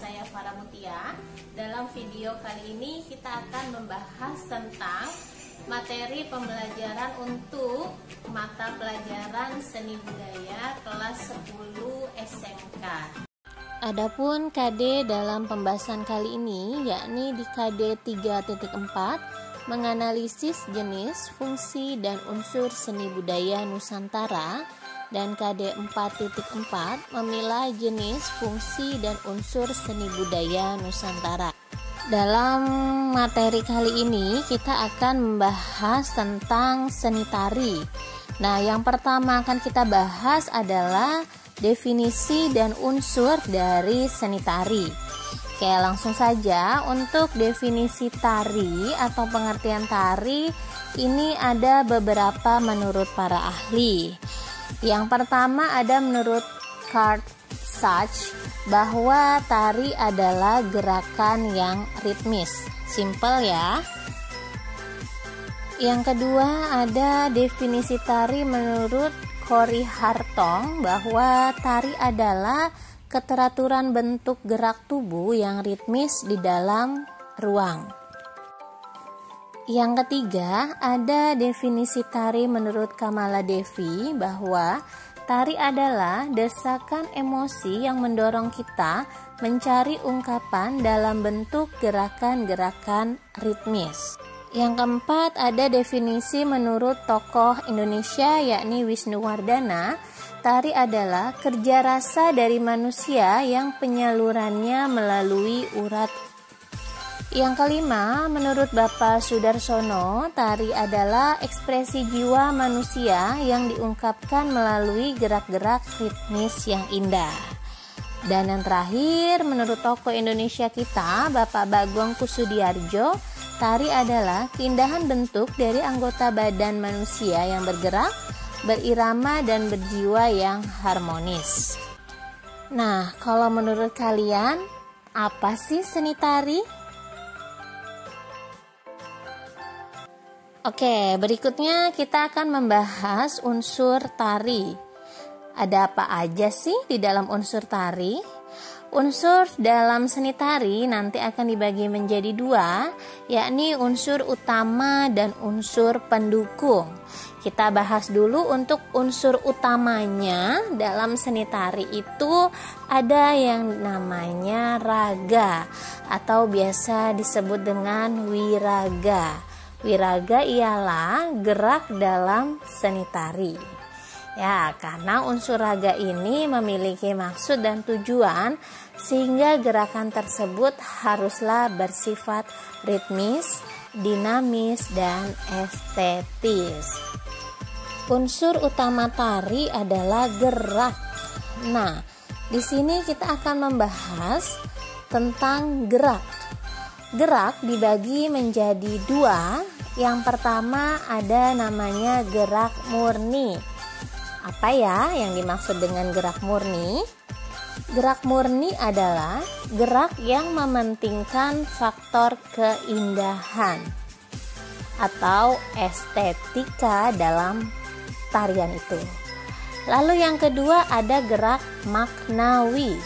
saya Farah Mutia. Dalam video kali ini kita akan membahas tentang materi pembelajaran untuk mata pelajaran seni budaya kelas 10 SMK. Adapun KD dalam pembahasan kali ini yakni di KD 3.4 menganalisis jenis, fungsi, dan unsur seni budaya Nusantara, dan KD 4.4 memilah jenis, fungsi, dan unsur seni budaya Nusantara. Dalam materi kali ini kita akan membahas tentang seni tari. Nah, yang pertama akan kita bahas adalah definisi dan unsur dari seni tari. Oke, langsung saja untuk definisi tari atau pengertian tari ini ada beberapa menurut para ahli. Yang pertama ada menurut Carl Sachs bahwa tari adalah gerakan yang ritmis. Simple ya. Yang kedua ada definisi tari menurut Corey Hartong bahwa tari adalah keteraturan bentuk gerak tubuh yang ritmis di dalam ruang. Yang ketiga, ada definisi tari menurut Kamala Devi bahwa tari adalah desakan emosi yang mendorong kita mencari ungkapan dalam bentuk gerakan-gerakan ritmis. Yang keempat, ada definisi menurut tokoh Indonesia yakni Wisnuwardana, tari adalah kerja rasa dari manusia yang penyalurannya melalui urat. Yang kelima, menurut Bapak Sudarsono, tari adalah ekspresi jiwa manusia yang diungkapkan melalui gerak-gerak ritmis yang indah. Dan yang terakhir, menurut tokoh Indonesia kita, Bapak Bagong Kussudiardja, tari adalah keindahan bentuk dari anggota badan manusia yang bergerak, berirama, dan berjiwa yang harmonis. Nah, kalau menurut kalian, apa sih seni tari? Oke, berikutnya kita akan membahas unsur tari. Ada apa aja sih di dalam unsur tari? Unsur dalam seni tari nanti akan dibagi menjadi dua, yakni unsur utama dan unsur pendukung. Kita bahas dulu untuk unsur utamanya. Dalam seni tari itu ada yang namanya raga atau biasa disebut dengan wiraga. Wiraga ialah gerak dalam seni tari. Ya, karena unsur raga ini memiliki maksud dan tujuan sehingga gerakan tersebut haruslah bersifat ritmis, dinamis, dan estetis. Unsur utama tari adalah gerak. Nah, di sini kita akan membahas tentang gerak. Gerak dibagi menjadi dua. Yang pertama ada namanya gerak murni. Apa ya yang dimaksud dengan gerak murni? Gerak murni adalah gerak yang mementingkan faktor keindahan atau estetika dalam tarian itu. Lalu yang kedua ada gerak maknawi.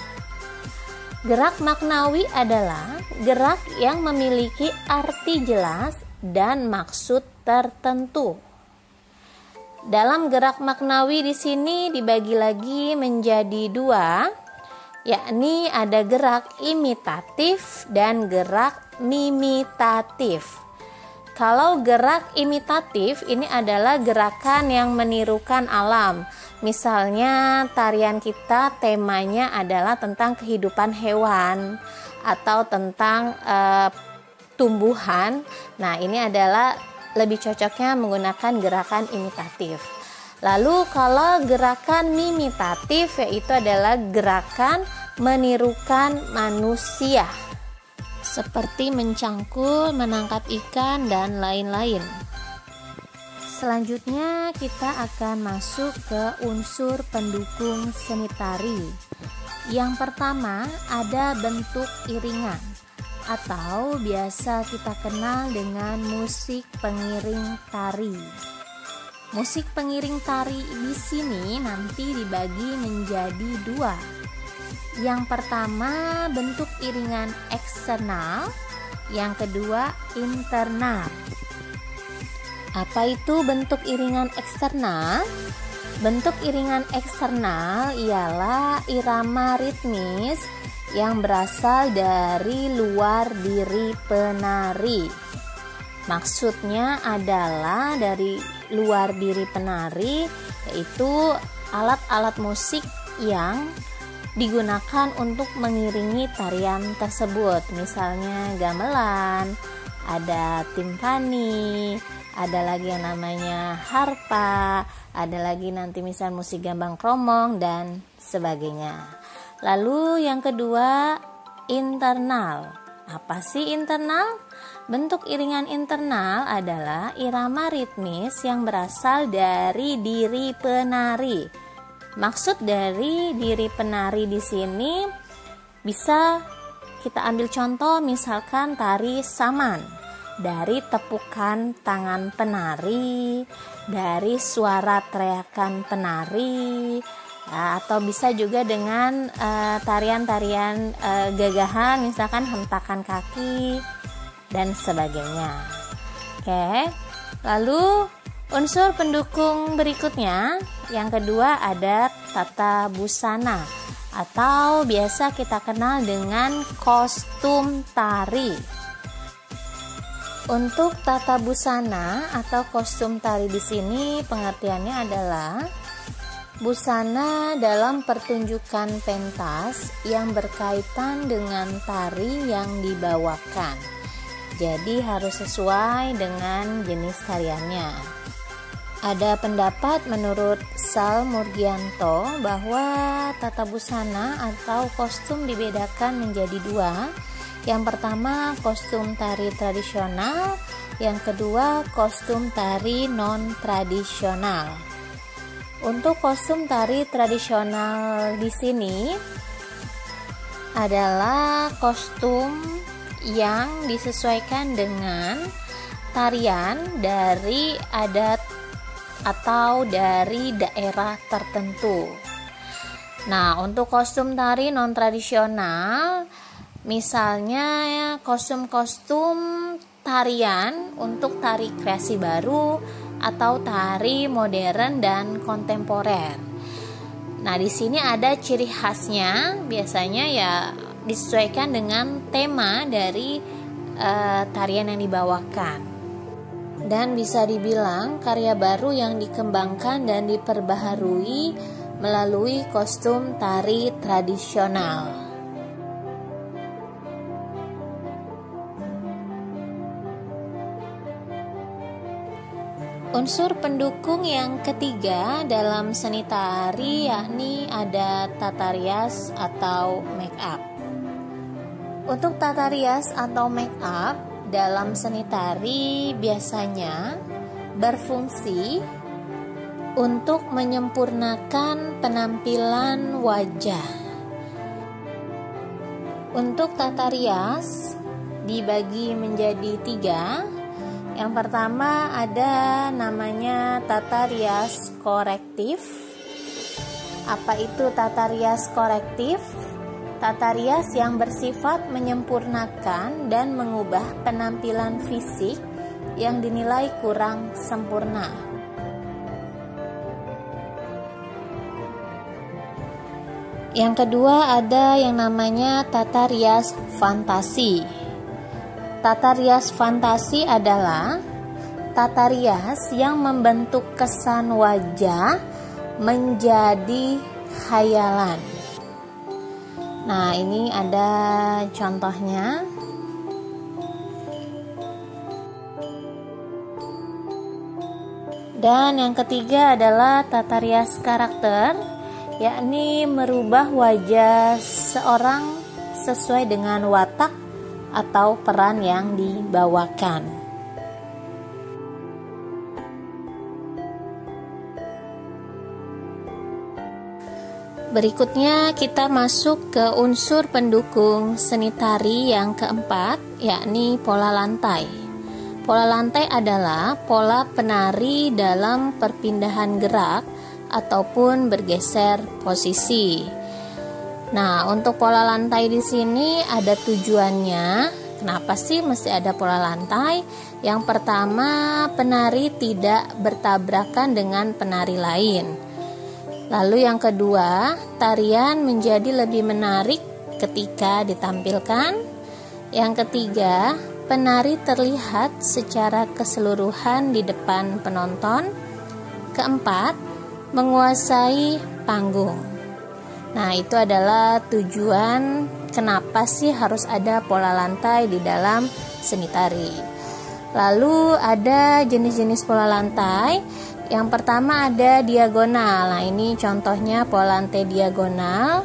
Gerak maknawi adalah gerak yang memiliki arti jelas dan maksud tertentu. Dalam gerak maknawi di sini dibagi lagi menjadi dua, yakni ada gerak imitatif dan gerak mimitatif. Kalau gerak imitatif ini adalah gerakan yang menirukan alam. Misalnya tarian kita temanya adalah tentang kehidupan hewan atau tentang tumbuhan. Nah, ini adalah lebih cocoknya menggunakan gerakan imitatif. Lalu kalau gerakan mimitatif yaitu adalah gerakan menirukan manusia seperti mencangkul, menangkap ikan, dan lain-lain. Selanjutnya kita akan masuk ke unsur pendukung seni tari. Yang pertama ada bentuk iringan atau biasa kita kenal dengan musik pengiring tari. Musik pengiring tari di sini nanti dibagi menjadi dua, Yang pertama bentuk iringan eksternal, yang kedua internal. Apa itu bentuk iringan eksternal? Bentuk iringan eksternal ialah irama ritmis yang berasal dari luar diri penari. Maksudnya adalah dari luar diri penari, yaitu alat-alat musik yang digunakan untuk mengiringi tarian tersebut. Misalnya gamelan, ada timpani, ada lagi yang namanya harpa, ada lagi nanti misal musik gambang kromong dan sebagainya. Lalu yang kedua, internal. Apa sih internal? Bentuk iringan internal adalah irama ritmis yang berasal dari diri penari. Maksud dari diri penari di sini bisa kita ambil contoh, misalkan tari saman, dari tepukan tangan penari, dari suara teriakan penari, atau bisa juga dengan tarian-tarian gagahan, misalkan hentakan kaki dan sebagainya. Oke, lalu unsur pendukung berikutnya, yang kedua ada tata busana atau biasa kita kenal dengan kostum tari. Untuk tata busana atau kostum tari di sini pengertiannya adalah busana dalam pertunjukan pentas yang berkaitan dengan tari yang dibawakan. Jadi harus sesuai dengan jenis tariannya. Ada pendapat menurut Sal Murgianto bahwa tata busana atau kostum dibedakan menjadi dua. Yang pertama kostum tari tradisional, yang kedua kostum tari non-tradisional. Untuk kostum tari tradisional di sini adalah kostum yang disesuaikan dengan tarian dari adat atau dari daerah tertentu. Nah, untuk kostum tari non-tradisional, misalnya kostum-kostum tarian untuk tari kreasi baru atau tari modern dan kontemporer. Nah, di sini ada ciri khasnya, biasanya ya disesuaikan dengan tema dari tarian yang dibawakan. Dan bisa dibilang karya baru yang dikembangkan dan diperbaharui melalui kostum tari tradisional. Unsur pendukung yang ketiga dalam seni tari yakni ada tata rias atau make up. Untuk tata rias atau make up dalam seni tari biasanya berfungsi untuk menyempurnakan penampilan wajah. Untuk tata rias dibagi menjadi 3. Yang pertama ada namanya tata rias korektif. Apa itu tata rias korektif? Tata rias yang bersifat menyempurnakan dan mengubah penampilan fisik yang dinilai kurang sempurna. Yang kedua ada yang namanya tata rias fantasi. Tata rias fantasi adalah tata rias yang membentuk kesan wajah menjadi khayalan. Nah, ini ada contohnya. Dan yang ketiga adalah tata rias karakter, yakni merubah wajah seorang sesuai dengan watak atau peran yang dibawakan. Berikutnya kita masuk ke unsur pendukung seni tari yang keempat, yakni pola lantai. Pola lantai adalah pola penari dalam perpindahan gerak ataupun bergeser posisi. Nah, untuk pola lantai di sini ada tujuannya. Kenapa sih mesti ada pola lantai? Yang pertama, penari tidak bertabrakan dengan penari lain. Lalu yang kedua, tarian menjadi lebih menarik ketika ditampilkan. Yang ketiga, penari terlihat secara keseluruhan di depan penonton. Keempat, menguasai panggung. Nah, itu adalah tujuan kenapa sih harus ada pola lantai di dalam seni tari. Lalu ada jenis-jenis pola lantai. Yang pertama ada diagonal. Nah, ini contohnya pola lantai diagonal.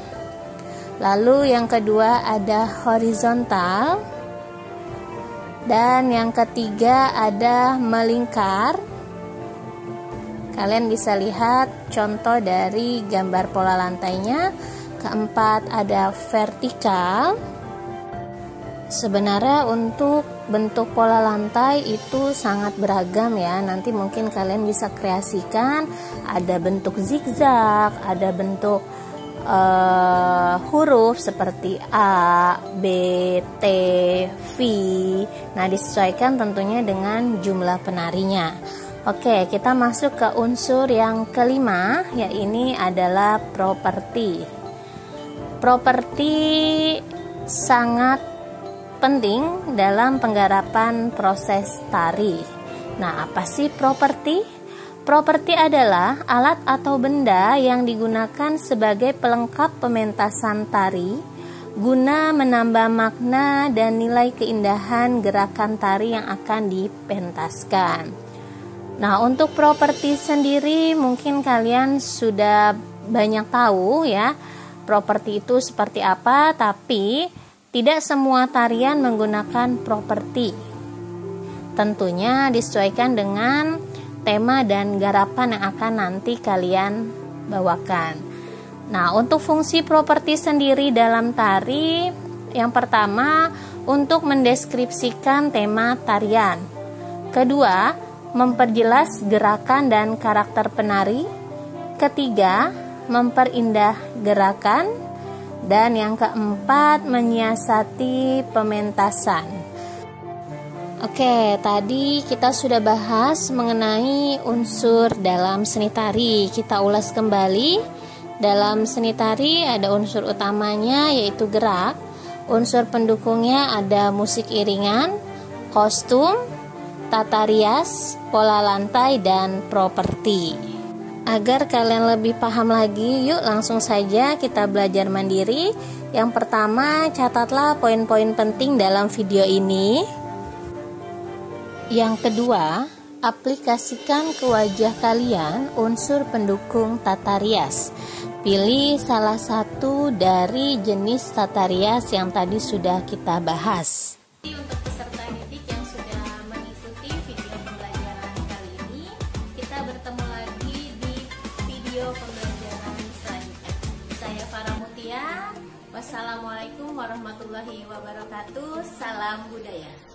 Lalu yang kedua ada horizontal. Dan yang ketiga ada melingkar. Kalian bisa lihat contoh dari gambar pola lantainya. Keempat ada vertikal. Sebenarnya untuk bentuk pola lantai itu sangat beragam ya. Nanti mungkin kalian bisa kreasikan. Ada bentuk zigzag, ada bentuk huruf seperti A, B, T, V. Nah, disesuaikan tentunya dengan jumlah penarinya. Oke, kita masuk ke unsur yang kelima, yaitu adalah properti. Properti sangat penting dalam penggarapan proses tari. Nah, apa sih properti? Properti adalah alat atau benda yang digunakan sebagai pelengkap pementasan tari guna menambah makna dan nilai keindahan gerakan tari yang akan dipentaskan. Nah, untuk properti sendiri mungkin kalian sudah banyak tahu ya, properti itu seperti apa, tapi tidak semua tarian menggunakan properti. Tentunya disesuaikan dengan tema dan garapan yang akan nanti kalian bawakan. Nah, untuk fungsi properti sendiri dalam tari, yang pertama untuk mendeskripsikan tema tarian. Kedua, memperjelas gerakan dan karakter penari. Ketiga, memperindah gerakan. Dan yang keempat, menyiasati pementasan. Oke, tadi kita sudah bahas mengenai unsur dalam seni tari. Kita ulas kembali. Dalam seni tari ada unsur utamanya yaitu gerak. Unsur pendukungnya ada musik iringan, kostum, tata rias, pola lantai, dan properti. Agar kalian lebih paham lagi, yuk langsung saja kita belajar mandiri. Yang pertama, catatlah poin-poin penting dalam video ini. Yang kedua, aplikasikan ke wajah kalian unsur pendukung tata rias. Pilih salah satu dari jenis tata rias yang tadi sudah kita bahas. Untuk peserta didik yang sudah mengikuti video pembelajaran kali ini, kita bertemu lagi di video pembelajaran selanjutnya. Saya Farah Mutia. Wassalamualaikum warahmatullahi wabarakatuh. Salam budaya.